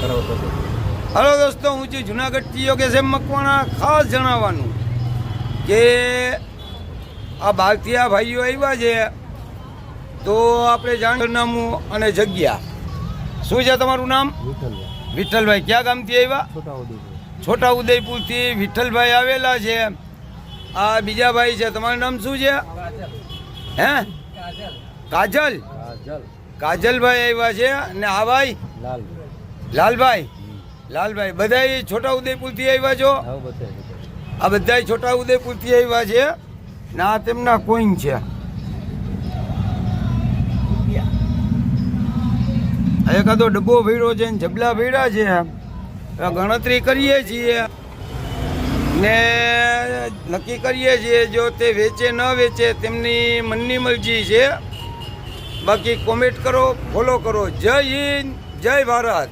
Hello દોસ્તો, હું છું જુનાગઢથી યોગેશ એમ મકવાણા. ખાસ જણાવવાનું કે આ બહારથી આ ભાઈઓ આવ્યા છે, તો આપણે જાણનામું અને જગ્યા શું છે? તમારું નામ? વિઠ્ઠલભાઈ. ક્યાં ગામથી આવ્યા? છોટા ઉદયપુરથી વિઠ્ઠલભાઈ આવેલા છે. આ બીજા ભાઈ છે, તમારું નામ શું છે? હે? કાજલ. કાજલભાઈ આવ્યા છે. અને આ ભાઈ લાલભાઈ. લાલભાઈ બધા છોટા ઉદયપુરથી આવ્યા છો? આ બધા છોટા ઉદયપુરથી આવ્યા છે. ને આ તેમના કોઈન છે. એકાદો ડબ્બો ભર્યો છે ને જબલા ભર્યા છે. ગણતરી કરીએ છીએ ને નક્કી કરીએ છીએ, જો તે વેચે ન વેચે તેમની મનની મરજી છે. બાકી કોમેન્ટ કરો, ફોલો કરો. જય હિન્દ, જય ભારત.